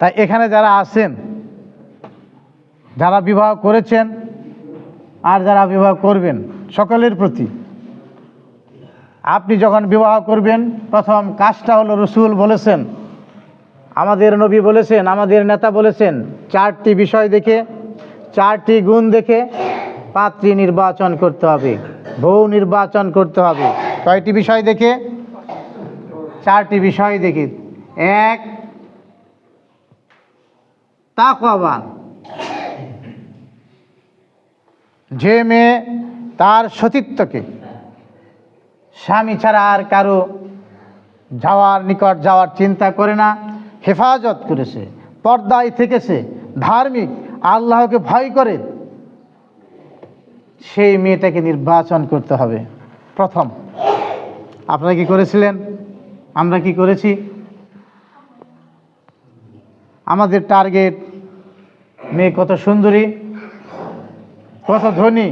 তাই এখানে যারা আছেন, যারা বিবাহ করেছেন আর যারা বিবাহ করবেন, সকলের প্রতি আপনি যখন বিবাহ করবেন প্রথম কাজটা হলো, রসুল বলেছেন, আমাদের নবী বলেছেন, আমাদের নেতা বলেছেন, 4টি বিষয় দেখে, 4টি গুণ দেখে পাত্রী নির্বাচন করতে হবে, বউ নির্বাচন করতে হবে। কয়টি বিষয় দেখে? 4টি বিষয় দেখে। 1, তাকওয়াবান, যে মেয়ে তার সতীত্বকে স্বামী ছাড়া আর কারো নিকট যাওয়ার চিন্তা করে না, হেফাজত করেছে, পর্দায় থেকেছে, ধার্মিক, আল্লাহকে ভয় করে, সেই মেয়েটাকে নির্বাচন করতে হবে প্রথম। আপনারা কি করেছিলেন? আমরা কি করেছি? আমাদের টার্গেট মেয়ে কত সুন্দরী, কত ধনী।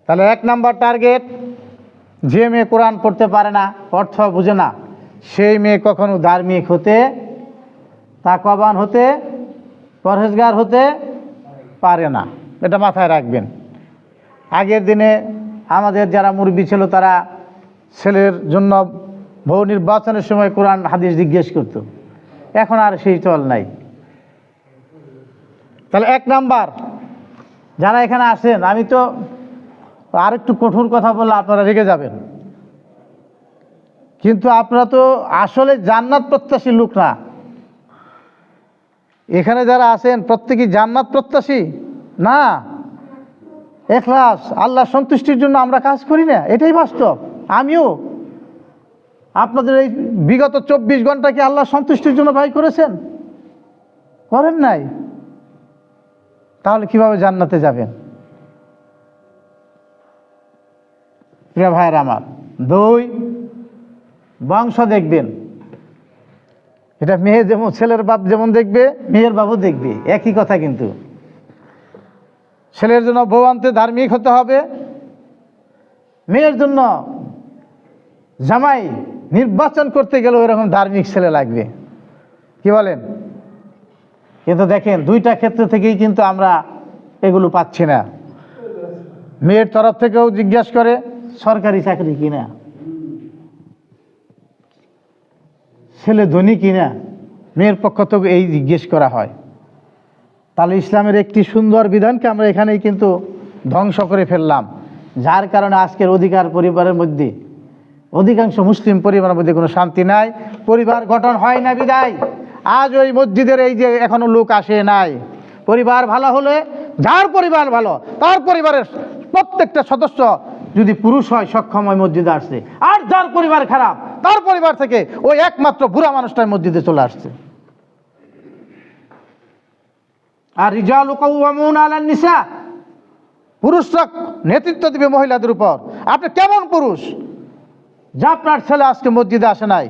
তাহলে 1 নাম্বার টার্গেট, যে মেয়ে কোরআন পড়তে পারে না, অর্থ বুঝে না, সেই মেয়ে কখনো ধার্মিক হতে, তাকওয়াবান হতে, পরহেজগার হতে পারে না। এটা মাথায় রাখবেন। আগের দিনে আমাদের যারা মুরব্বি ছিল তারা ছেলের জন্য বউ নির্বাচনের সময় কোরআন হাদিস জিজ্ঞেস করত, এখন আর সেই চল নাই। তাহলে 1 নাম্বার, যারা এখানে আসেন, আমি তো আর একটু কঠোর কথা বললে আপনারা রেগে যাবেন, কিন্তু আপনারা তো আসলে জান্নাত প্রত্যাশী লোক না। এখানে যারা আছেন প্রত্যেকেই জান্নাত প্রত্যাশী না। ইখলাস, আল্লাহ সন্তুষ্টির জন্য আমরা কাজ করি না, এটাই বাস্তব। আমিও আপনাদের এই বিগত 24 ঘন্টা কি আল্লাহ সন্তুষ্টির জন্য ব্যয় করেছেন? করেন নাই। তাহলে কিভাবে জান্নাতে যাবেন? প্রিয় ভাইয়েরা আমার, 2, বংশ দেখবেন। এটা মেয়ে যেমন, ছেলের বাপ যেমন দেখবে, মেয়ের বাবু দেখবে, একই কথা। কিন্তু ছেলের জন্য বউ আনতে ধার্মিক হতে হবে, মেয়ের জন্য জামাই নির্বাচন করতে গেলে ওইরকম ধার্মিক ছেলে লাগবে। কি বলেন? কিন্তু দেখেন, 2টা ক্ষেত্র থেকেই কিন্তু আমরা এগুলো পাচ্ছি না। মেয়ের তরফ থেকেও জিজ্ঞাসা করে সরকারি চাকরি কিনা, ছেলে ধনী কিনা, মেয়ের পক্ষ থেকে এই জিজ্ঞেস করা হয়। তাহলে ইসলামের একটি সুন্দর বিধানকে আমরা এখানেই কিন্তু ধ্বংস করে ফেললাম, যার কারণে আজকের পরিবারের মধ্যে, অধিকাংশ মুসলিম পরিবারের মধ্যে কোনো শান্তি নাই, পরিবার গঠন হয় না। বিদায় আজ ওই মসজিদের এই যে এখনো লোক আসে নাই। পরিবার ভালো হলে, যার পরিবার ভালো তার পরিবারের প্রত্যেকটা সদস্য যদি পুরুষ হয়, সক্ষম হয়, মসজিদে আসছে। আর যার পরিবার খারাপ, তার পরিবার থেকে ওই একমাত্র বুড়া মানুষটাই মসজিদে চলে আসছে। আর রিজালু কাওয়ামুনা আলান নিসা, পুরুষরা নেতৃত্ব দিবে মহিলাদের উপর। আপনি কেমন পুরুষ যে আপনার ছেলে আজকে মসজিদে আসে নাই?